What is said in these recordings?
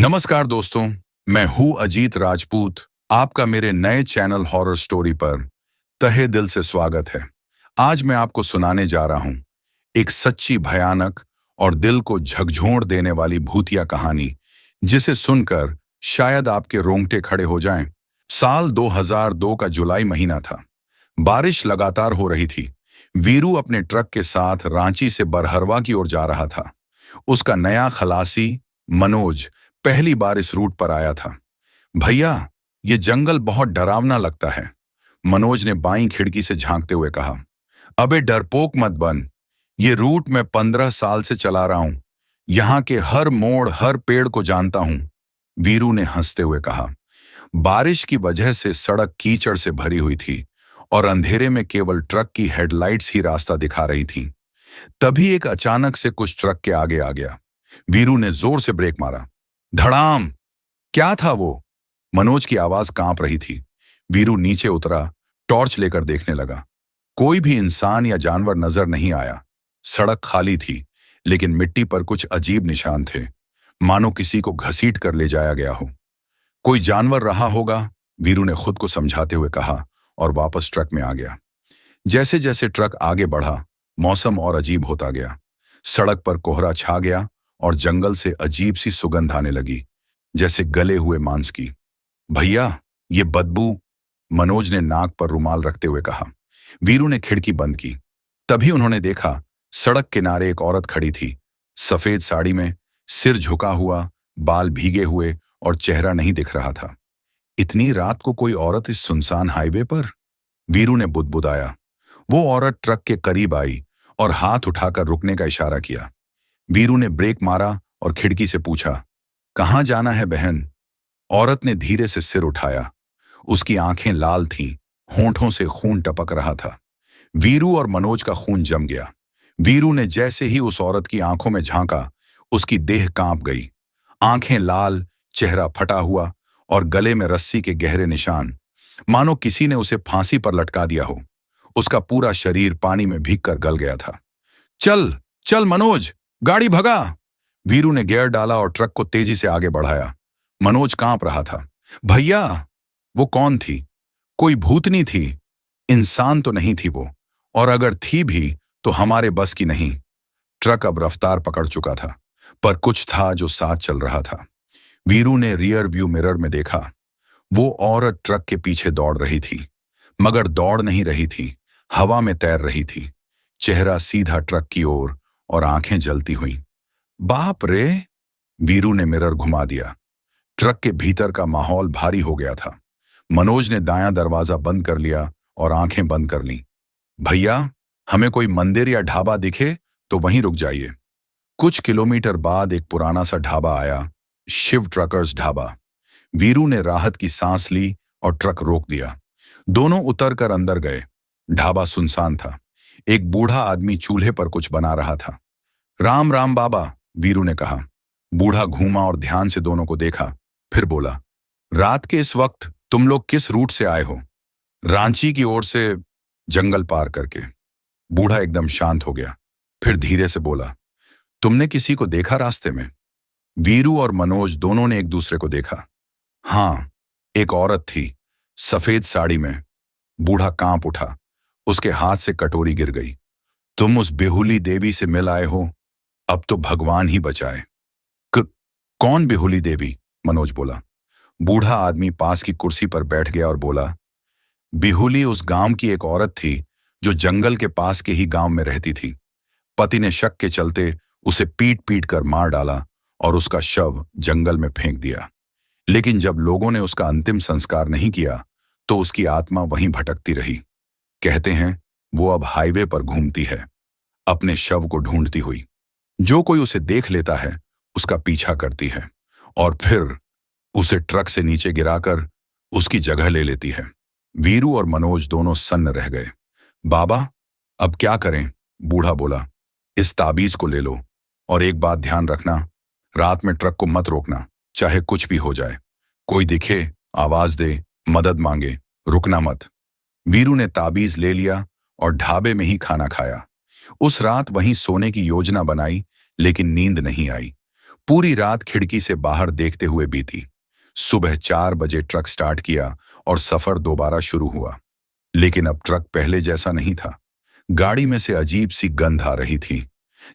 नमस्कार दोस्तों, मैं हूं अजीत राजपूत। आपका मेरे नए चैनल हॉरर स्टोरी पर तहे दिल से स्वागत है। आज मैं आपको सुनाने जा रहा हूं एक सच्ची, भयानक और दिल को झकझोर देने वाली भूतिया कहानी, जिसे सुनकर शायद आपके रोंगटे खड़े हो जाएं। साल 2002 का जुलाई महीना था। बारिश लगातार हो रही थी। वीरू अपने ट्रक के साथ रांची से बरहरवा की ओर जा रहा था। उसका नया खलासी मनोज पहली बार इस रूट पर आया था। भैया, ये जंगल बहुत डरावना लगता है, मनोज ने बाईं खिड़की से झांकते हुए कहा। अबे डरपोक मत बन, ये रूट मैं 15 साल से चला रहा हूं। यहाँ के हर मोड़, हर पेड़ को जानता हूं, वीरू ने हंसते हुए कहा। बारिश की वजह से सड़क कीचड़ से भरी हुई थी और अंधेरे में केवल ट्रक की हेडलाइट्स ही रास्ता दिखा रही थीं। तभी एक अचानक से कुछ ट्रक के आगे आ गया। वीरू ने जोर से ब्रेक मारा। धड़ाम! क्या था वो? मनोज की आवाज कांप रही थी। वीरू नीचे उतरा, टॉर्च लेकर देखने लगा। कोई भी इंसान या जानवर नजर नहीं आया। सड़क खाली थी, लेकिन मिट्टी पर कुछ अजीब निशान थे, मानो किसी को घसीट कर ले जाया गया हो। कोई जानवर रहा होगा, वीरू ने खुद को समझाते हुए कहा और वापस ट्रक में आ गया। जैसे जैसे ट्रक आगे बढ़ा, मौसम और अजीब होता गया। सड़क पर कोहरा छा गया और जंगल से अजीब सी सुगंध आने लगी, जैसे गले हुए मांस की। भैया, ये बदबू, मनोज ने नाक पर रुमाल रखते हुए कहा। वीरू ने खिड़की बंद की। तभी उन्होंने देखा, सड़क किनारे एक औरत खड़ी थी, सफेद साड़ी में, सिर झुका हुआ, बाल भीगे हुए और चेहरा नहीं दिख रहा था। इतनी रात को कोई औरत इस सुनसान हाईवे पर? वीरू ने बुदबुदाया। वो औरत ट्रक के करीब आई और हाथ उठाकर रुकने का इशारा किया। वीरू ने ब्रेक मारा और खिड़की से पूछा, कहाँ जाना है बहन? औरत ने धीरे से सिर उठाया। उसकी आंखें लाल थीं, होंठों से खून टपक रहा था। वीरू और मनोज का खून जम गया। वीरू ने जैसे ही उस औरत की आंखों में झांका, उसकी देह कांप गई। आंखें लाल, चेहरा फटा हुआ और गले में रस्सी के गहरे निशान, मानो किसी ने उसे फांसी पर लटका दिया हो। उसका पूरा शरीर पानी में भीगकर गल गया था। चल चल मनोज, गाड़ी भगा! वीरू ने गियर डाला और ट्रक को तेजी से आगे बढ़ाया। मनोज कांप रहा था। भैया, वो कौन थी? कोई भूतनी थी? इंसान तो नहीं थी वो, और अगर थी भी तो हमारे बस की नहीं। ट्रक अब रफ्तार पकड़ चुका था, पर कुछ था जो साथ चल रहा था। वीरू ने रियर व्यू मिरर में देखा। वो औरत ट्रक के पीछे दौड़ रही थी, मगर दौड़ नहीं रही थी, हवा में तैर रही थी। चेहरा सीधा ट्रक की ओर और आंखें जलती हुई। बाप रे! वीरू ने मिरर घुमा दिया। ट्रक के भीतर का माहौल भारी हो गया था। मनोज ने दायां दरवाजा बंद कर लिया और आंखें बंद कर लीं। भैया, हमें कोई मंदिर या ढाबा दिखे तो वहीं रुक जाइए। कुछ किलोमीटर बाद एक पुराना सा ढाबा आया, शिव ट्रकर्स ढाबा। वीरू ने राहत की सांस ली और ट्रक रोक दिया। दोनों उतरकर अंदर गए। ढाबा सुनसान था। एक बूढ़ा आदमी चूल्हे पर कुछ बना रहा था। राम राम बाबा, वीरू ने कहा। बूढ़ा घूमा और ध्यान से दोनों को देखा, फिर बोला, रात के इस वक्त तुम लोग किस रूट से आए हो? रांची की ओर से, जंगल पार करके। बूढ़ा एकदम शांत हो गया, फिर धीरे से बोला, तुमने किसी को देखा रास्ते में? वीरू और मनोज दोनों ने एक दूसरे को देखा। हाँ, एक औरत थी, सफेद साड़ी में। बूढ़ा कांप उठा, उसके हाथ से कटोरी गिर गई। तुम उस बेहुली देवी से मिल आए हो? अब तो भगवान ही बचाए। कौन बेहुली देवी? मनोज बोला। बूढ़ा आदमी पास की कुर्सी पर बैठ गया और बोला, बिहुली उस गांव की एक औरत थी जो जंगल के पास के ही गांव में रहती थी। पति ने शक के चलते उसे पीट पीट कर मार डाला और उसका शव जंगल में फेंक दिया। लेकिन जब लोगों ने उसका अंतिम संस्कार नहीं किया तो उसकी आत्मा वहीं भटकती रही। कहते हैं वो अब हाईवे पर घूमती है, अपने शव को ढूंढती हुई। जो कोई उसे देख लेता है उसका पीछा करती है और फिर उसे ट्रक से नीचे गिराकर उसकी जगह ले लेती है। वीरू और मनोज दोनों सन्न रह गए। बाबा, अब क्या करें? बूढ़ा बोला। इस ताबीज को ले लो और एक बात ध्यान रखना, रात में ट्रक को मत रोकना, चाहे कुछ भी हो जाए। कोई दिखे, आवाज दे, मदद मांगे, रुकना मत। वीरू ने ताबीज ले लिया और ढाबे में ही खाना खाया। उस रात वहीं सोने की योजना बनाई, लेकिन नींद नहीं आई। पूरी रात खिड़की से बाहर देखते हुए बीती। सुबह 4 बजे ट्रक स्टार्ट किया और सफर दोबारा शुरू हुआ। लेकिन अब ट्रक पहले जैसा नहीं था। गाड़ी में से अजीब सी गंध आ रही थी,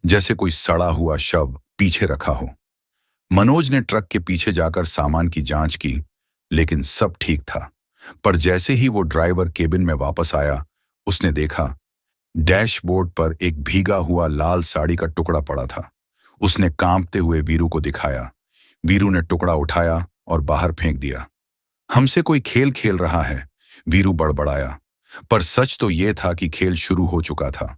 जैसे कोई सड़ा हुआ शव पीछे रखा हो। मनोज ने ट्रक के पीछे जाकर सामान की जांच की, लेकिन सब ठीक था। पर जैसे ही वो ड्राइवर केबिन में वापस आया, उसने देखा डैशबोर्ड पर एक भीगा हुआ लाल साड़ी का टुकड़ा पड़ा था। उसने कांपते हुए वीरू को दिखाया। वीरू ने टुकड़ा उठाया और बाहर फेंक दिया। हमसे कोई खेल खेल रहा है, वीरू बड़बड़ाया। पर सच तो यह था कि खेल शुरू हो चुका था।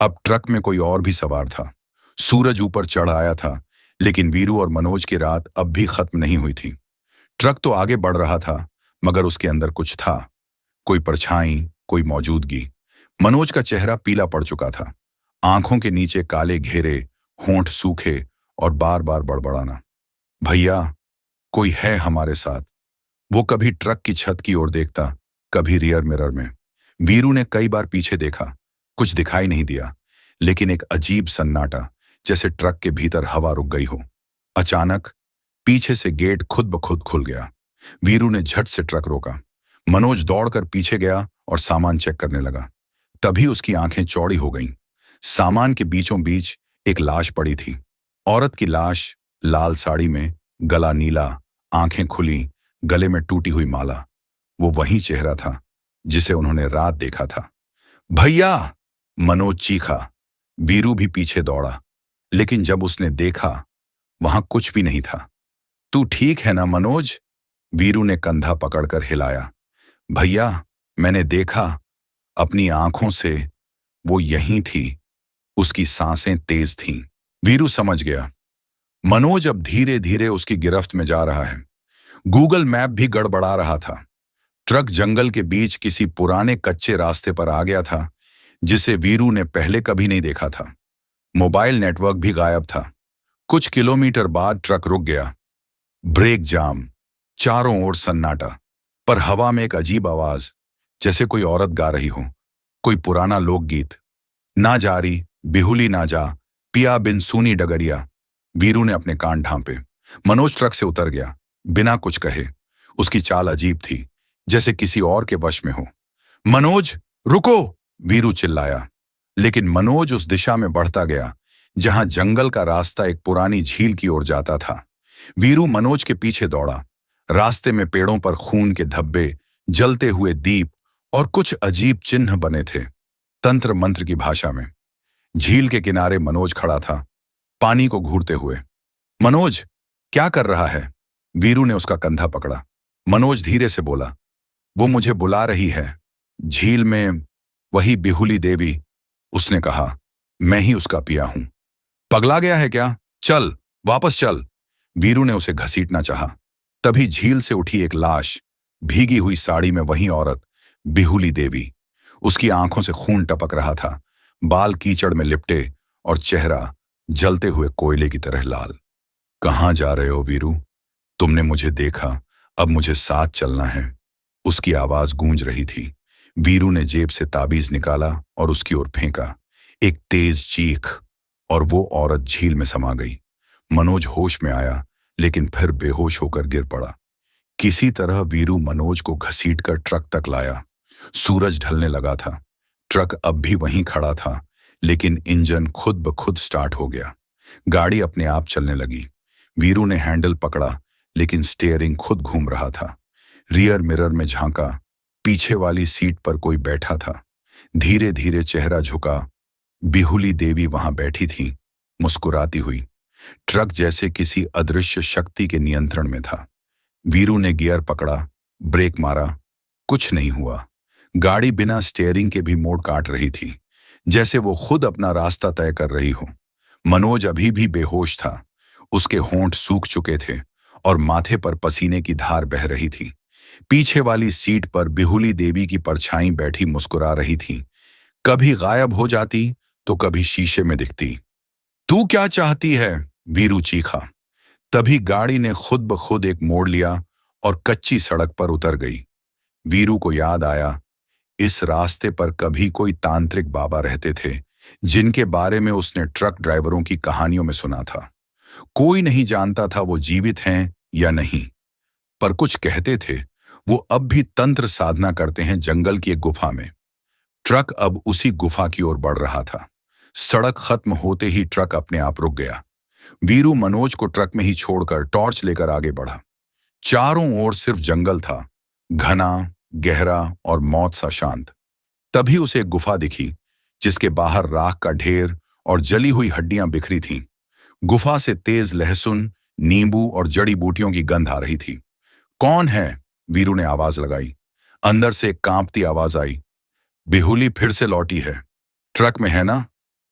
अब ट्रक में कोई और भी सवार था। सूरज ऊपर चढ़ आया था, लेकिन वीरू और मनोज की रात अब भी खत्म नहीं हुई थी। ट्रक तो आगे बढ़ रहा था, मगर उसके अंदर कुछ था। कोई परछाई, कोई मौजूदगी। मनोज का चेहरा पीला पड़ चुका था। आंखों के नीचे काले घेरे, होंठ सूखे और बार बार बड़बड़ाना। भैया, कोई है हमारे साथ। वो कभी ट्रक की छत की ओर देखता, कभी रियर मिरर में। वीरू ने कई बार पीछे देखा, कुछ दिखाई नहीं दिया। लेकिन एक अजीब सन्नाटा, जैसे ट्रक के भीतर हवा रुक गई हो। अचानक पीछे से गेट खुद ब खुद खुल गया। वीरू ने झट से ट्रक रोका। मनोज दौड़कर पीछे गया और सामान चेक करने लगा। तभी उसकी आंखें चौड़ी हो गईं। सामान के बीचों बीच एक लाश पड़ी थी। औरत की लाश, लाल साड़ी में, गला नीला, आंखें खुली, गले में टूटी हुई माला। वो वही चेहरा था जिसे उन्होंने रात देखा था। भैया! मनोज चीखा। वीरू भी पीछे दौड़ा, लेकिन जब उसने देखा, वहां कुछ भी नहीं था। तू ठीक है ना मनोज? वीरू ने कंधा पकड़कर हिलाया। भैया, मैंने देखा, अपनी आंखों से, वो यहीं थी। उसकी सांसें तेज थीं। वीरू समझ गया, मनोज अब धीरे धीरे उसकी गिरफ्त में जा रहा है। गूगल मैप भी गड़बड़ा रहा था। ट्रक जंगल के बीच किसी पुराने कच्चे रास्ते पर आ गया था, जिसे वीरू ने पहले कभी नहीं देखा था। मोबाइल नेटवर्क भी गायब था। कुछ किलोमीटर बाद ट्रक रुक गया। ब्रेक जाम, चारों ओर सन्नाटा। पर हवा में एक अजीब आवाज, जैसे कोई औरत गा रही हो, कोई पुराना लोकगीत। ना जारी बिहुली ना जा, पिया बिन सूनी डगरिया। वीरू ने अपने कान ढांपे। मनोज ट्रक से उतर गया, बिना कुछ कहे। उसकी चाल अजीब थी, जैसे किसी और के वश में हो। मनोज, रुको! वीरू चिल्लाया। लेकिन मनोज उस दिशा में बढ़ता गया जहां जंगल का रास्ता एक पुरानी झील की ओर जाता था। वीरू मनोज के पीछे दौड़ा। रास्ते में पेड़ों पर खून के धब्बे, जलते हुए दीप और कुछ अजीब चिन्ह बने थे, तंत्र मंत्र की भाषा में। झील के किनारे मनोज खड़ा था, पानी को घूरते हुए। मनोज, क्या कर रहा है? वीरू ने उसका कंधा पकड़ा। मनोज धीरे से बोला, वो मुझे बुला रही है। झील में वही बिहुली देवी। उसने कहा, मैं ही उसका पिया हूं। पगला गया है क्या? चल, वापस चल। वीरू ने उसे घसीटना चाहा। तभी झील से उठी एक लाश, भीगी हुई साड़ी में वही औरत, बिहुली देवी। उसकी आंखों से खून टपक रहा था, बाल कीचड़ में लिपटे और चेहरा जलते हुए कोयले की तरह लाल। कहाँ जा रहे हो वीरू? तुमने मुझे देखा, अब मुझे साथ चलना है। उसकी आवाज गूंज रही थी। वीरू ने जेब से ताबीज निकाला और उसकी ओर फेंका। एक तेज चीख, और वो औरत झील में समा गई। मनोज होश में आया, लेकिन फिर बेहोश होकर गिर पड़ा। किसी तरह वीरू मनोज को घसीटकर ट्रक तक लाया। सूरज ढलने लगा था। ट्रक अब भी वहीं खड़ा था, लेकिन इंजन खुद ब खुद स्टार्ट हो गया। गाड़ी अपने आप चलने लगी। वीरू ने हैंडल पकड़ा, लेकिन स्टीयरिंग खुद घूम रहा था। रियर मिरर में झांका, पीछे वाली सीट पर कोई बैठा था। धीरे धीरे चेहरा झुका। बिहुली देवी वहां बैठी थी, मुस्कुराती हुई। ट्रक जैसे किसी अदृश्य शक्ति के नियंत्रण में था। वीरू ने गियर पकड़ा, ब्रेक मारा, कुछ नहीं हुआ। गाड़ी बिना स्टीयरिंग के भी मोड़ काट रही थी, जैसे वो खुद अपना रास्ता तय कर रही हो। मनोज अभी भी बेहोश था। उसके होंठ सूख चुके थे और माथे पर पसीने की धार बह रही थी। पीछे वाली सीट पर बिहुली देवी की परछाई बैठी मुस्कुरा रही थी। कभी गायब हो जाती तो कभी शीशे में दिखती। तू क्या चाहती है? वीरू चीखा। तभी गाड़ी ने खुद ब खुद एक मोड़ लिया और कच्ची सड़क पर उतर गई। वीरू को याद आया, इस रास्ते पर कभी कोई तांत्रिक बाबा रहते थे, जिनके बारे में उसने ट्रक ड्राइवरों की कहानियों में सुना था। कोई नहीं जानता था वो जीवित हैं या नहीं, पर कुछ कहते थे वो अब भी तंत्र साधना करते हैं जंगल की एक गुफा में। ट्रक अब उसी गुफा की ओर बढ़ रहा था। सड़क खत्म होते ही ट्रक अपने आप रुक गया। वीरू मनोज को ट्रक में ही छोड़कर टॉर्च लेकर आगे बढ़ा। चारों ओर सिर्फ जंगल था, घना, गहरा और मौत सा शांत। तभी उसे एक गुफा दिखी, जिसके बाहर राख का ढेर और जली हुई हड्डियां बिखरी थीं। गुफा से तेज लहसुन, नींबू और जड़ी बूटियों की गंध आ रही थी। कौन है? वीरू ने आवाज लगाई। अंदर से एक कांपती आवाज आई। बिहुली फिर से लौटी है। ट्रक में है ना?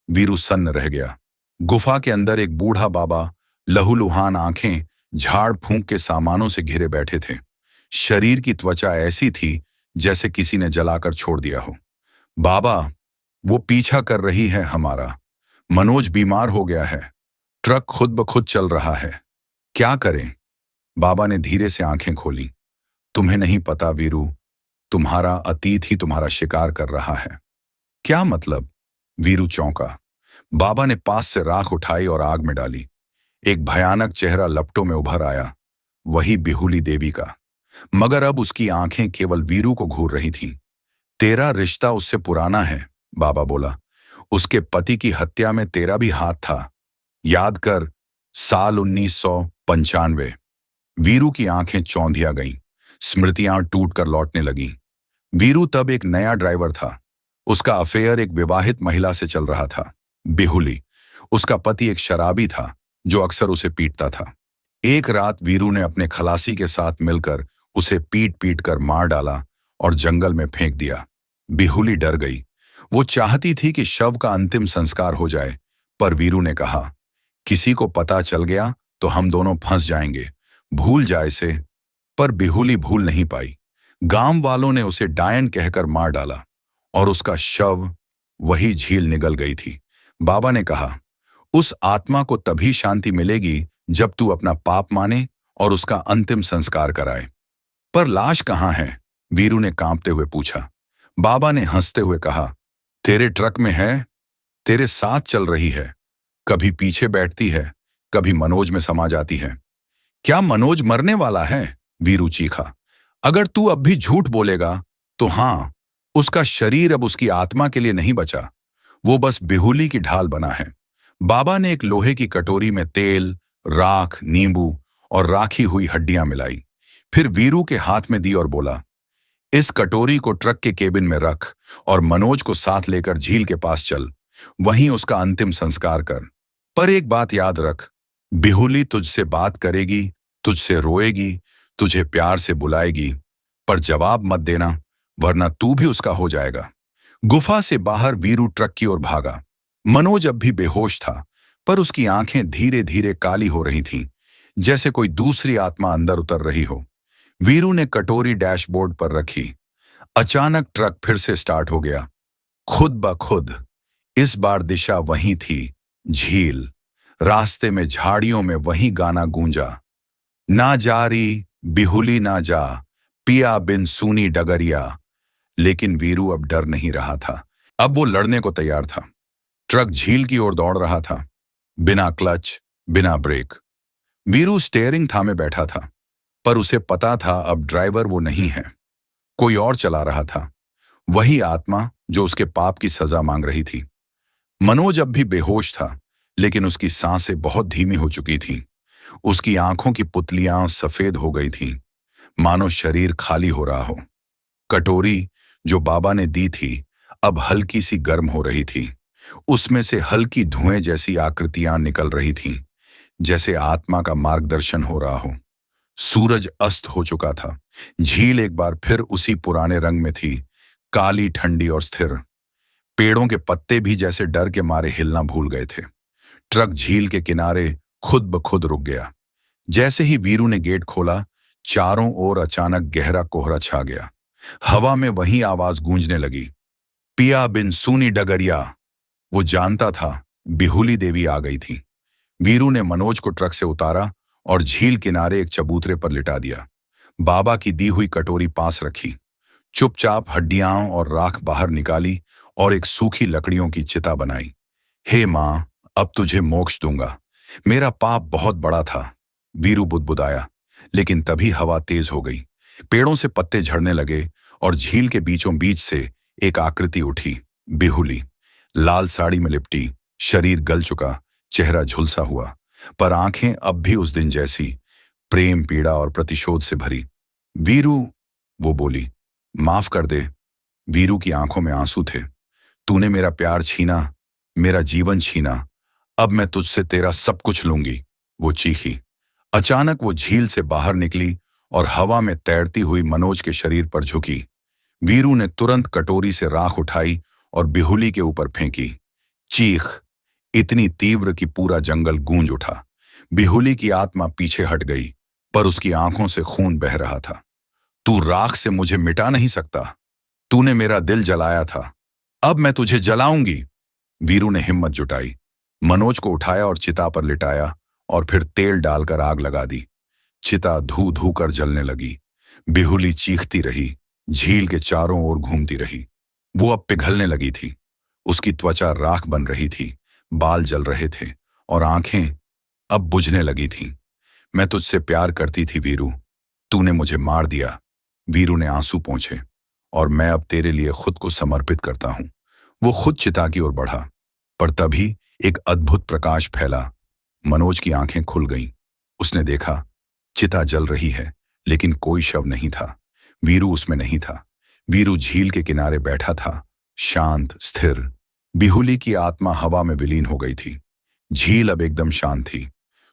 वीरू सन्न रह गया। गुफा के अंदर एक बूढ़ा बाबा, लहूलुहान आंखें झाड़ फूंक के सामानों से घिरे बैठे थे। शरीर की त्वचा ऐसी थी जैसे किसी ने जलाकर छोड़ दिया हो। बाबा, वो पीछा कर रही है हमारा। मनोज बीमार हो गया है। ट्रक खुद ब खुद चल रहा है। क्या करें? बाबा ने धीरे से आंखें खोली। तुम्हें नहीं पता वीरू, तुम्हारा अतीत ही तुम्हारा शिकार कर रहा है। क्या मतलब? वीरू चौंका। बाबा ने पास से राख उठाई और आग में डाली। एक भयानक चेहरा लपटों में उभर आया, वही बिहुली देवी का। मगर अब उसकी आंखें केवल वीरू को घूर रही थीं। तेरा रिश्ता उससे पुराना है, बाबा बोला। उसके पति की हत्या में तेरा भी हाथ था। याद कर, साल 1995। वीरू की आंखें चौंधिया गईं, स्मृतियां टूटकर लौटने लगीं। वीरू तब एक नया ड्राइवर था। उसका अफेयर एक विवाहित महिला से चल रहा था, बिहुली। उसका पति एक शराबी था जो अक्सर उसे पीटता था। एक रात वीरू ने अपने खलासी के साथ मिलकर उसे पीट पीट कर मार डाला और जंगल में फेंक दिया। बिहुली डर गई। वो चाहती थी कि शव का अंतिम संस्कार हो जाए, पर वीरू ने कहा, किसी को पता चल गया तो हम दोनों फंस जाएंगे, भूल जाए इसे। पर बिहुली भूल नहीं पाई। गांव वालों ने उसे डायन कहकर मार डाला और उसका शव वही झील निगल गई थी। बाबा ने कहा, उस आत्मा को तभी शांति मिलेगी जब तू अपना पाप माने और उसका अंतिम संस्कार कराए। पर लाश कहाँ है? वीरू ने कांपते हुए पूछा। बाबा ने हंसते हुए कहा, तेरे ट्रक में है, तेरे साथ चल रही है। कभी पीछे बैठती है, कभी मनोज में समा जाती है। क्या मनोज मरने वाला है? वीरू चीखा। अगर तू अब भी झूठ बोलेगा तो हां, उसका शरीर अब उसकी आत्मा के लिए नहीं बचा, वो बस बिहुली की ढाल बना है। बाबा ने एक लोहे की कटोरी में तेल, राख, नींबू और राखी हुई हड्डियां मिलाई, फिर वीरू के हाथ में दी और बोला, इस कटोरी को ट्रक के केबिन में रख और मनोज को साथ लेकर झील के पास चल, वहीं उसका अंतिम संस्कार कर। पर एक बात याद रख, बिहुली तुझसे बात करेगी, तुझसे रोएगी, तुझे प्यार से बुलाएगी, पर जवाब मत देना, वरना तू भी उसका हो जाएगा। गुफा से बाहर वीरू ट्रक की ओर भागा। मनोज अब भी बेहोश था, पर उसकी आंखें धीरे धीरे काली हो रही थीं, जैसे कोई दूसरी आत्मा अंदर उतर रही हो। वीरू ने कटोरी डैशबोर्ड पर रखी। अचानक ट्रक फिर से स्टार्ट हो गया, खुद ब खुद। इस बार दिशा वही थी, झील। रास्ते में झाड़ियों में वही गाना गूंजा, ना जारी बिहुली ना जा, पिया बिन सूनी डगरिया। लेकिन वीरू अब डर नहीं रहा था। अब वो लड़ने को तैयार था। ट्रक झील की ओर दौड़ रहा था, बिना क्लच, बिना ब्रेक। वीरू स्टीयरिंग थामे बैठा था, पर उसे पता था अब ड्राइवर वो नहीं है, कोई और चला रहा था। वही आत्मा जो उसके पाप की सजा मांग रही थी। मनोज अब भी बेहोश था, लेकिन उसकी सांसें बहुत धीमी हो चुकी थीं। उसकी आंखों की पुतलियां सफेद हो गई थीं, मानो शरीर खाली हो रहा हो। कटोरी जो बाबा ने दी थी अब हल्की सी गर्म हो रही थी। उसमें से हल्की धुएं जैसी आकृतियां निकल रही थीं, जैसे आत्मा का मार्गदर्शन हो रहा हो। सूरज अस्त हो चुका था। झील एक बार फिर उसी पुराने रंग में थी, काली, ठंडी और स्थिर। पेड़ों के पत्ते भी जैसे डर के मारे हिलना भूल गए थे। ट्रक झील के किनारे खुद ब खुद रुक गया। जैसे ही वीरू ने गेट खोला, चारों ओर अचानक गहरा कोहरा छा गया। हवा में वही आवाज गूंजने लगी, पिया बिन सूनी डगरिया। वो जानता था बिहुली देवी आ गई थी। वीरू ने मनोज को ट्रक से उतारा और झील किनारे एक चबूतरे पर लिटा दिया। बाबा की दी हुई कटोरी पास रखी। चुपचाप हड्डियां और राख बाहर निकाली और एक सूखी लकड़ियों की चिता बनाई। हे मां, अब तुझे मोक्ष दूंगा। मेरा पाप बहुत बड़ा था, वीरू बुदबुदाया। लेकिन तभी हवा तेज हो गई, पेड़ों से पत्ते झड़ने लगे और झील के बीचों बीच से एक आकृति उठी। बिहुली, लाल साड़ी में लिपटी, शरीर गल चुका, चेहरा झुलसा हुआ, पर आंखें अब भी उस दिन जैसी, प्रेम, पीड़ा और प्रतिशोध से भरी। वीरू, वो बोली, माफ कर दे। वीरू की आंखों में आंसू थे। तूने मेरा प्यार छीना, मेरा जीवन छीना, अब मैं तुझसे तेरा सब कुछ लूंगी, वो चीखी। अचानक वो झील से बाहर निकली और हवा में तैरती हुई मनोज के शरीर पर झुकी। वीरू ने तुरंत कटोरी से राख उठाई और बिहुली के ऊपर फेंकी। चीख इतनी तीव्र कि पूरा जंगल गूंज उठा। बिहुली की आत्मा पीछे हट गई, पर उसकी आंखों से खून बह रहा था। तू राख से मुझे मिटा नहीं सकता। तूने मेरा दिल जलाया था, अब मैं तुझे जलाऊंगी। वीरू ने हिम्मत जुटाई, मनोज को उठाया और चिता पर लिटाया और फिर तेल डालकर आग लगा दी। चिता धू धू कर जलने लगी। बिहुली चीखती रही, झील के चारों ओर घूमती रही। वो अब पिघलने लगी थी। उसकी त्वचा राख बन रही थी, बाल जल रहे थे और आंखें अब बुझने लगी थीं। मैं तुझसे प्यार करती थी वीरू, तूने मुझे मार दिया। वीरू ने आंसू पोंछे, और मैं अब तेरे लिए खुद को समर्पित करता हूं। वो खुद चिता की ओर बढ़ा, पर तभी एक अद्भुत प्रकाश फैला। मनोज की आंखें खुल गईं। उसने देखा, चिता जल रही है, लेकिन कोई शव नहीं था। वीरू उसमें नहीं था। वीरू झील के किनारे बैठा था, शांत, स्थिर। बिहुली की आत्मा हवा में विलीन हो गई थी। झील अब एकदम शांत थी।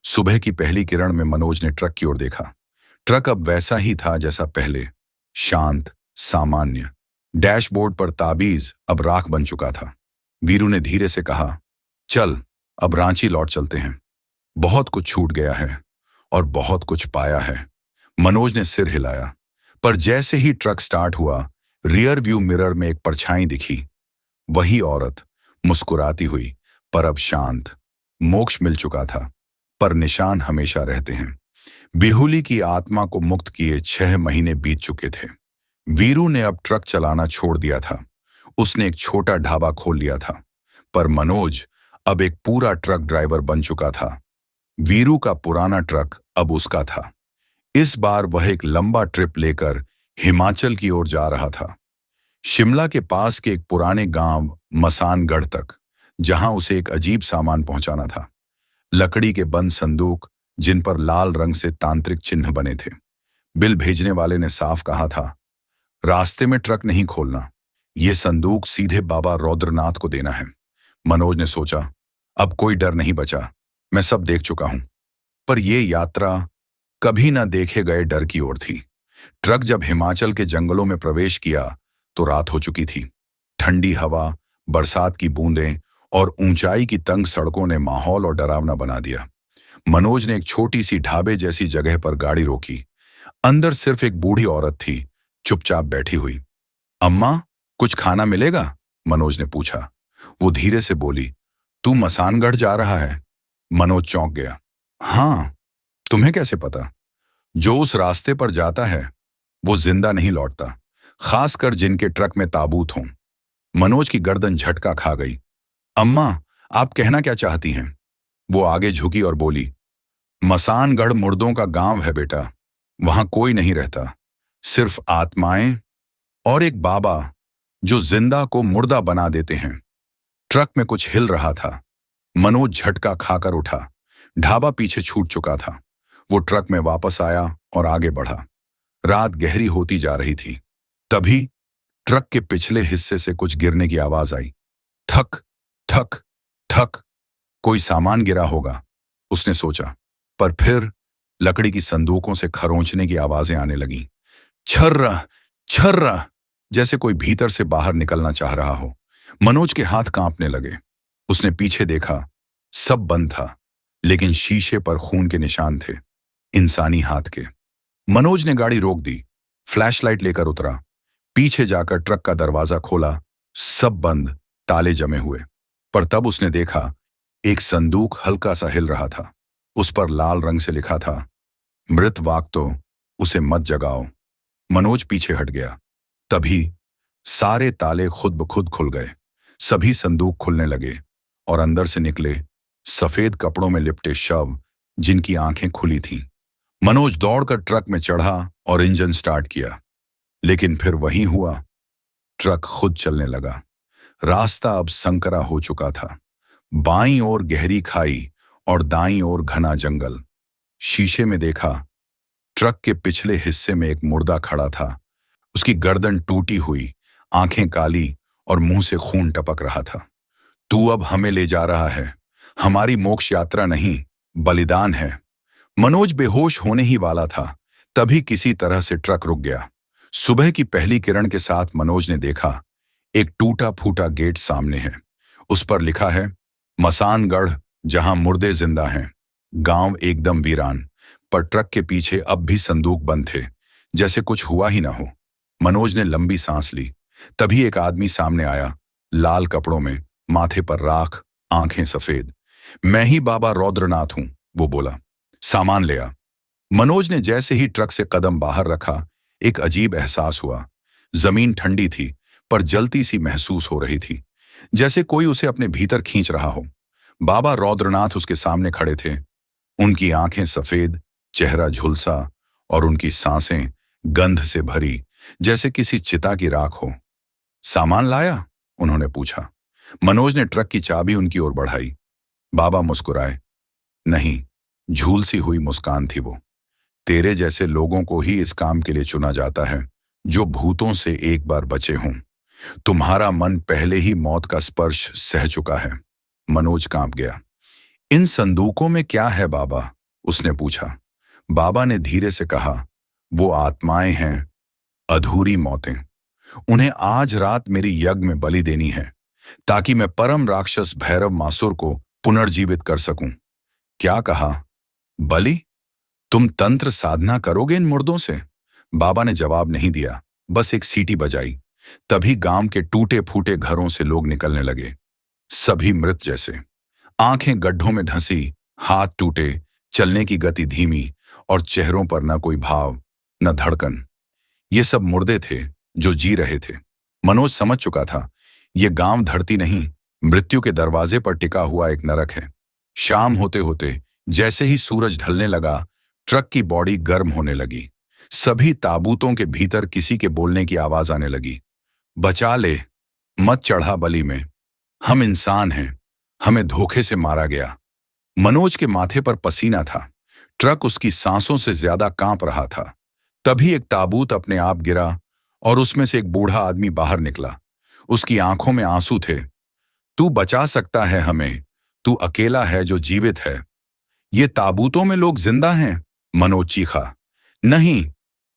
सुबह की पहली किरण में मनोज ने ट्रक की ओर देखा। ट्रक अब वैसा ही था जैसा पहले, शांत, सामान्य। डैशबोर्ड पर ताबीज अब राख बन चुका था। वीरू ने धीरे से कहा, चल, अब रांची लौट चलते हैं। बहुत कुछ छूट गया है और बहुत कुछ पाया है। मनोज ने सिर हिलाया, पर जैसे ही ट्रक स्टार्ट हुआ, रियर व्यू मिरर में एक परछाई दिखी। वही औरत, मुस्कुराती हुई, पर अब शांत। मोक्ष मिल चुका था, पर निशान हमेशा रहते हैं। बिहुली की आत्मा को मुक्त किए 6 महीने बीत चुके थे। वीरू ने अब ट्रक चलाना छोड़ दिया था। उसने एक छोटा ढाबा खोल लिया था, पर मनोज अब एक पूरा ट्रक ड्राइवर बन चुका था। वीरू का पुराना ट्रक अब उसका था। इस बार वह एक लंबा ट्रिप लेकर हिमाचल की ओर जा रहा था। शिमला के पास के एक पुराने गांव मसानगढ़ तक, जहां उसे एक अजीब सामान पहुंचाना था। लकड़ी के बंद संदूक, जिन पर लाल रंग से तांत्रिक चिन्ह बने थे। बिल भेजने वाले ने साफ कहा था, रास्ते में ट्रक नहीं खोलना, ये संदूक सीधे बाबा रौद्रनाथ को देना है। मनोज ने सोचा, अब कोई डर नहीं बचा, मैं सब देख चुका हूं। पर यह यात्रा कभी न देखे गए डर की ओर थी। ट्रक जब हिमाचल के जंगलों में प्रवेश किया तो रात हो चुकी थी। ठंडी हवा, बरसात की बूंदें और ऊंचाई की तंग सड़कों ने माहौल और डरावना बना दिया। मनोज ने एक छोटी सी ढाबे जैसी जगह पर गाड़ी रोकी। अंदर सिर्फ एक बूढ़ी औरत थी, चुपचाप बैठी हुई। अम्मा, कुछ खाना मिलेगा? मनोज ने पूछा। वो धीरे से बोली, तू मसानगढ़ जा रहा है? मनोज चौंक गया। हाँ, तुम्हें कैसे पता? जो उस रास्ते पर जाता है वो जिंदा नहीं लौटता, खासकर जिनके ट्रक में ताबूत हों। मनोज की गर्दन झटका खा गई। अम्मा, आप कहना क्या चाहती हैं? वो आगे झुकी और बोली, मसानगढ़ मुर्दों का गांव है बेटा, वहां कोई नहीं रहता, सिर्फ आत्माएं और एक बाबा जो जिंदा को मुर्दा बना देते हैं। ट्रक में कुछ हिल रहा था। मनोज झटका खाकर उठा। ढाबा पीछे छूट चुका था। वो ट्रक में वापस आया और आगे बढ़ा। रात गहरी होती जा रही थी। तभी ट्रक के पिछले हिस्से से कुछ गिरने की आवाज आई। थक थक थक, कोई सामान गिरा होगा, उसने सोचा। पर फिर लकड़ी की संदूकों से खरोंचने की आवाजें आने लगीं। छर्रा छर्रा, जैसे कोई भीतर से बाहर निकलना चाह रहा हो। मनोज के हाथ कांपने लगे। उसने पीछे देखा, सब बंद था, लेकिन शीशे पर खून के निशान थे, इंसानी हाथ के। मनोज ने गाड़ी रोक दी, फ्लैशलाइट लेकर उतरा। पीछे जाकर ट्रक का दरवाजा खोला, सब बंद, ताले जमे हुए। पर तब उसने देखा, एक संदूक हल्का सा हिल रहा था। उस पर लाल रंग से लिखा था, मृत वाक तो उसे मत जगाओ। मनोज पीछे हट गया। तभी सारे ताले खुद ब खुद खुल गए। सभी संदूक खुलने लगे और अंदर से निकले सफेद कपड़ों में लिपटे शव जिनकी आंखें खुली थीं। मनोज दौड़कर ट्रक में चढ़ा और इंजन स्टार्ट किया, लेकिन फिर वही हुआ। ट्रक खुद चलने लगा। रास्ता अब संकरा हो चुका था। बाईं ओर गहरी खाई और दाईं ओर घना जंगल। शीशे में देखा, ट्रक के पिछले हिस्से में एक मुर्दा खड़ा था। उसकी गर्दन टूटी हुई, आंखें काली और मुंह से खून टपक रहा था। तू अब हमें ले जा रहा है, हमारी मोक्ष यात्रा नहीं, बलिदान है। मनोज बेहोश होने ही वाला था, तभी किसी तरह से ट्रक रुक गया। सुबह की पहली किरण के साथ मनोज ने देखा, एक टूटा फूटा गेट सामने है। उस पर लिखा है, मसानगढ़, जहां मुर्दे जिंदा हैं। गांव एकदम वीरान, पर ट्रक के पीछे अब भी संदूक बंद थे, जैसे कुछ हुआ ही ना हो। मनोज ने लंबी सांस ली। तभी एक आदमी सामने आया, लाल कपड़ों में, माथे पर राख, आंखें सफेद। मैं ही बाबा रौद्रनाथ हूं, वो बोला। सामान ले आ। मनोज ने जैसे ही ट्रक से कदम बाहर रखा, एक अजीब एहसास हुआ। जमीन ठंडी थी, पर जलती सी महसूस हो रही थी, जैसे कोई उसे अपने भीतर खींच रहा हो। बाबा रौद्रनाथ उसके सामने खड़े थे। उनकी आंखें सफेद, चेहरा झुलसा और उनकी सांसें गंध से भरी, जैसे किसी चिता की राख हो। सामान लाया? उन्होंने पूछा। मनोज ने ट्रक की चाबी उनकी ओर बढ़ाई। बाबा मुस्कुराए। नहीं, झूलसी हुई मुस्कान थी वो। तेरे जैसे लोगों को ही इस काम के लिए चुना जाता है, जो भूतों से एक बार बचे हों। तुम्हारा मन पहले ही मौत का स्पर्श सह चुका है। मनोज कांप गया। इन संदूकों में क्या है बाबा? उसने पूछा। बाबा ने धीरे से कहा, वो आत्माएं हैं, अधूरी मौतें। उन्हें आज रात मेरी यज्ञ में बलि देनी है, ताकि मैं परम राक्षस भैरव मासुर को पुनर्जीवित कर सकूं। क्या कहा? बलि? तुम तंत्र साधना करोगे इन मुर्दों से? बाबा ने जवाब नहीं दिया, बस एक सीटी बजाई। तभी गांव के टूटे फूटे घरों से लोग निकलने लगे, सभी मृत जैसे। आंखें गड्ढों में धंसी, हाथ टूटे, चलने की गति धीमी, और चेहरों पर न कोई भाव, न धड़कन। ये सब मुर्दे थे जो जी रहे थे। मनोज समझ चुका था, ये गांव धरती नहीं, मृत्यु के दरवाजे पर टिका हुआ एक नरक है। शाम होते होते जैसे ही सूरज ढलने लगा, ट्रक की बॉडी गर्म होने लगी। सभी ताबूतों के भीतर किसी के बोलने की आवाज आने लगी। बचा ले, मत चढ़ा बलि में, हम इंसान हैं, हमें धोखे से मारा गया। मनोज के माथे पर पसीना था। ट्रक उसकी सांसों से ज्यादा कांप रहा था। तभी एक ताबूत अपने आप गिरा और उसमें से एक बूढ़ा आदमी बाहर निकला। उसकी आंखों में आंसू थे। तू बचा सकता है हमें, तू अकेला है जो जीवित है। ये ताबूतों में लोग जिंदा हैं? मनोज चीखा। नहीं,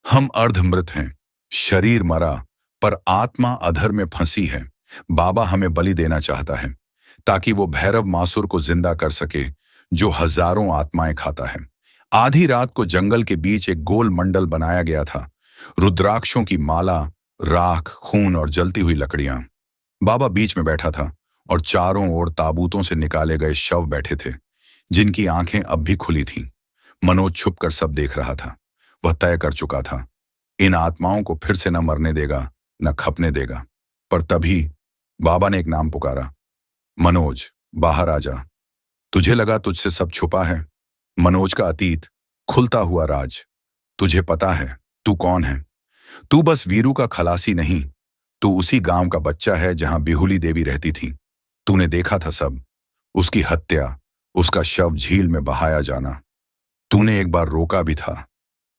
हम अर्धमृत हैं। शरीर मरा, पर आत्मा अधर में फंसी है। बाबा हमें बलि देना चाहता है, ताकि वो भैरव मासुर को जिंदा कर सके, जो हजारों आत्माएं खाता है। आधी रात को जंगल के बीच एक गोल मंडल बनाया गया था। रुद्राक्षों की माला, राख, खून और जलती हुई लकड़ियां। बाबा बीच में बैठा था और चारों ओर ताबूतों से निकाले गए शव बैठे थे, जिनकी आंखें अब भी खुली थीं। मनोज छुपकर सब देख रहा था। वह तय कर चुका था, इन आत्माओं को फिर से न मरने देगा, न खपने देगा। पर तभी बाबा ने एक नाम पुकारा। मनोज, बाहर आ जा। तुझे लगा तुझसे सब छुपा है? मनोज का अतीत, खुलता हुआ राज। तुझे पता है तू कौन है? तू बस वीरू का खलासी नहीं, तू उसी गांव का बच्चा है जहां बिहुली देवी रहती थी। तूने देखा था सब, उसकी हत्या, उसका शव झील में बहाया जाना। तूने एक बार रोका भी था,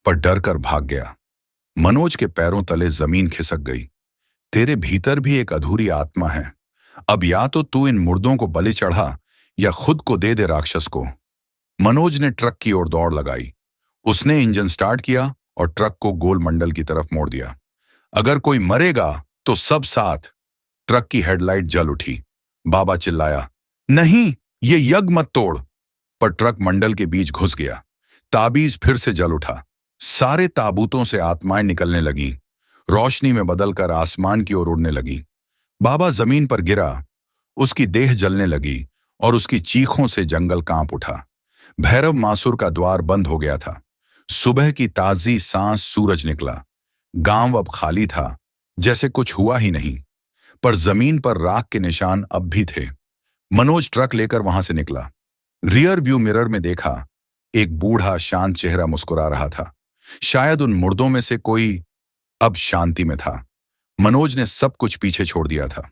पर डर कर भाग गया। मनोज के पैरों तले जमीन खिसक गई। तेरे भीतर भी एक अधूरी आत्मा है। अब या तो तू इन मुर्दों को बलि चढ़ा, या खुद को दे दे राक्षस को। मनोज ने ट्रक की ओर दौड़ लगाई। उसने इंजन स्टार्ट किया और ट्रक को गोल मंडल की तरफ मोड़ दिया। अगर कोई मरेगा तो सब साथ। ट्रक की हेडलाइट जल उठी। बाबा चिल्लाया, नहीं, ये यज्ञ मत तोड़। पर ट्रक मंडल के बीच घुस गया। ताबीज फिर से जल उठा। सारे ताबूतों से आत्माएं निकलने लगीं, रोशनी में बदलकर आसमान की ओर उड़ने लगी। बाबा जमीन पर गिरा, उसकी देह जलने लगी और उसकी चीखों से जंगल कांप उठा। भैरव मासुर का द्वार बंद हो गया था। सुबह की ताजी सांस सूरज निकला। गांव अब खाली था, जैसे कुछ हुआ ही नहीं, पर जमीन पर राख के निशान अब भी थे। मनोज ट्रक लेकर वहां से निकला। रियर व्यू मिरर में देखा, एक बूढ़ा शांत चेहरा मुस्कुरा रहा था। शायद उन मुर्दों में से कोई अब शांति में था। मनोज ने सब कुछ पीछे छोड़ दिया था।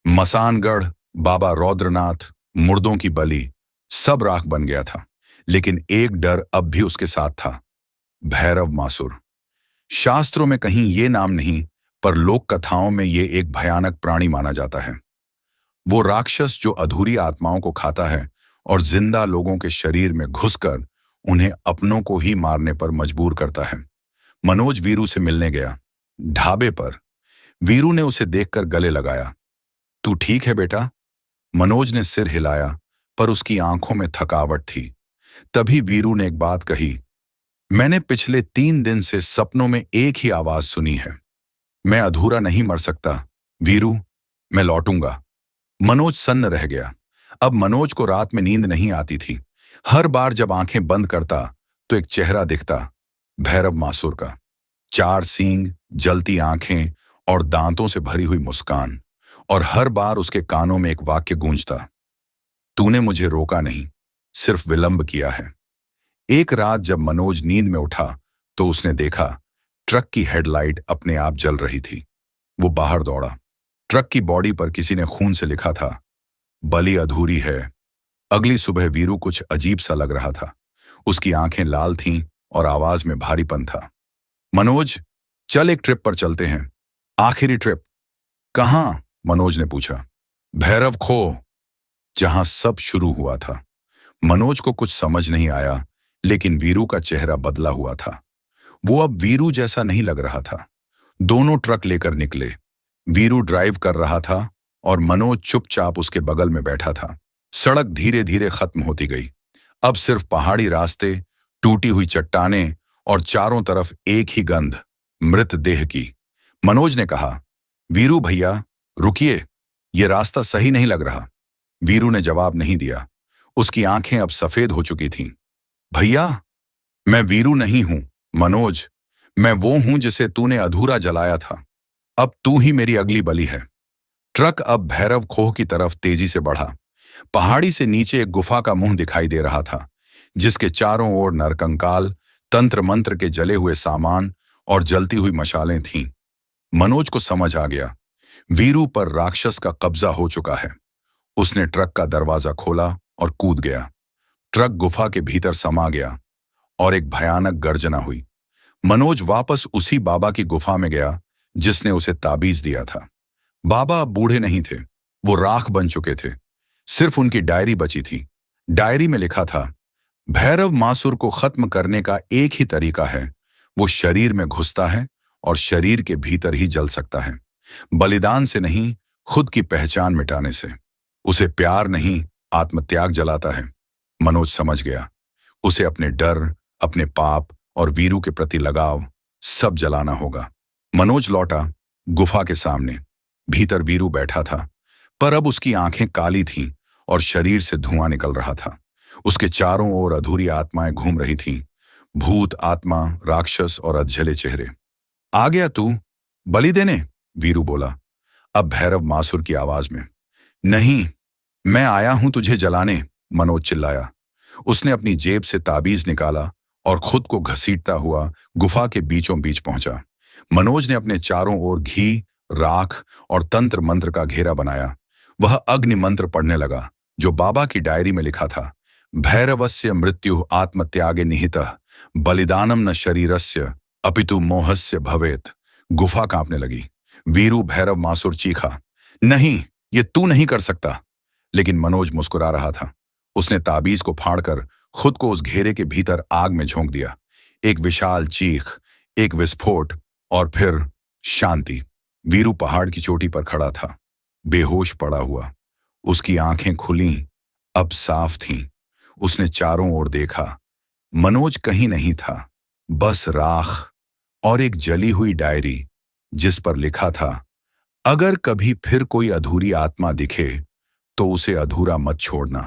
मसानगढ़, बाबा रौद्रनाथ, मुर्दों की बलि, सब राख बन गया था। लेकिन एक डर अब भी उसके साथ था, भैरव मासुर। शास्त्रों में कहीं ये नाम नहीं, पर लोक कथाओं में ये एक भयानक प्राणी माना जाता है। वो राक्षस जो अधूरी आत्माओं को खाता है और जिंदा लोगों के शरीर में घुसकर उन्हें अपनों को ही मारने पर मजबूर करता है। मनोज वीरू से मिलने गया। ढाबे पर वीरू ने उसे देखकर गले लगाया। तू ठीक है बेटा? मनोज ने सिर हिलाया, पर उसकी आंखों में थकावट थी। तभी वीरू ने एक बात कही, मैंने पिछले 3 दिन से सपनों में एक ही आवाज सुनी है। मैं अधूरा नहीं मर सकता वीरू, मैं लौटूंगा। मनोज सन्न रह गया। अब मनोज को रात में नींद नहीं आती थी। हर बार जब आंखें बंद करता तो एक चेहरा दिखता, भैरव मासुर का। 4 सींग, जलती आंखें और दांतों से भरी हुई मुस्कान। और हर बार उसके कानों में एक वाक्य गूंजता, तूने मुझे रोका नहीं, सिर्फ विलंब किया है। एक रात जब मनोज नींद में उठा तो उसने देखा ट्रक की हेडलाइट अपने आप जल रही थी। वो बाहर दौड़ा। ट्रक की बॉडी पर किसी ने खून से लिखा था, बलि अधूरी है। अगली सुबह वीरू कुछ अजीब सा लग रहा था। उसकी आंखें लाल थीं और आवाज में भारीपन था। मनोज, चल एक ट्रिप पर चलते हैं। आखिरी ट्रिप? कहां? मनोज ने पूछा। भैरव खो, जहां सब शुरू हुआ था। मनोज को कुछ समझ नहीं आया, लेकिन वीरू का चेहरा बदला हुआ था। वो अब वीरू जैसा नहीं लग रहा था। दोनों ट्रक लेकर निकले। वीरू ड्राइव कर रहा था और मनोज चुपचाप उसके बगल में बैठा था। सड़क धीरे धीरे खत्म होती गई। अब सिर्फ पहाड़ी रास्ते, टूटी हुई चट्टानें और चारों तरफ एक ही गंध, मृतदेह की। मनोज ने कहा, वीरू भैया रुकिए, ये रास्ता सही नहीं लग रहा। वीरू ने जवाब नहीं दिया। उसकी आंखें अब सफेद हो चुकी थीं। भैया, मैं वीरू नहीं हूं मनोज, मैं वो हूं जिसे तूने अधूरा जलाया था। अब तू ही मेरी अगली बलि है। ट्रक अब भैरव खोह की तरफ तेजी से बढ़ा। पहाड़ी से नीचे एक गुफा का मुंह दिखाई दे रहा था, जिसके चारों ओर नरकंकाल, तंत्र मंत्र के जले हुए सामान और जलती हुई मशालें थीं। मनोज को समझ आ गया, वीरू पर राक्षस का कब्जा हो चुका है। उसने ट्रक का दरवाजा खोला और कूद गया। ट्रक गुफा के भीतर समा गया और एक भयानक गर्जना हुई। मनोज वापस उसी बाबा की गुफा में गया जिसने उसे ताबीज दिया था। बाबा अब बूढ़े नहीं थे, वो राख बन चुके थे। सिर्फ उनकी डायरी बची थी। डायरी में लिखा था, भैरव मासुर को खत्म करने का एक ही तरीका है, वो शरीर में घुसता है और शरीर के भीतर ही जल सकता है। बलिदान से नहीं, खुद की पहचान मिटाने से। उसे प्यार नहीं, आत्मत्याग जलाता है। मनोज समझ गया, उसे अपने डर, अपने पाप और वीरू के प्रति लगाव सब जलाना होगा। मनोज लौटा गुफा के सामने। भीतर वीरू बैठा था, पर अब उसकी आंखें काली थीं और शरीर से धुआं निकल रहा था। उसके चारों ओर अधूरी आत्माएं घूम रही थीं, भूत, आत्मा, राक्षस और अधजले चेहरे। आ गया तू बलि देने? वीरू बोला, अब भैरव मासुर की आवाज में। नहीं, मैं आया हूं तुझे जलाने, मनोज चिल्लाया। उसने अपनी जेब से ताबीज निकाला और खुद को घसीटता हुआ गुफा के बीचों बीच पहुंचा। मनोज ने अपने चारों ओर घी, राख और तंत्र मंत्र का घेरा बनाया। वह अग्नि मंत्र पढ़ने लगा, जो बाबा की डायरी में लिखा था, भैरवस्य मृत्यु आत्मत्यागे निहितः बलिदानम न शरीरस्य अपितु मोहस्य भवेत। गुफा कांपने लगी। वीरू भैरव मासुर चीखा, नहीं, ये तू नहीं कर सकता। लेकिन मनोज मुस्कुरा रहा था। उसने ताबीज को फाड़कर खुद को उस घेरे के भीतर आग में झोंक दिया। एक विशाल चीख, एक विस्फोट और फिर शांति। वीरू पहाड़ की चोटी पर खड़ा था, बेहोश पड़ा हुआ। उसकी आंखें खुली, अब साफ थीं। उसने चारों ओर देखा। मनोज कहीं नहीं था, बस राख और एक जली हुई डायरी जिस पर लिखा था, अगर कभी फिर कोई अधूरी आत्मा दिखे तो उसे अधूरा मत छोड़ना।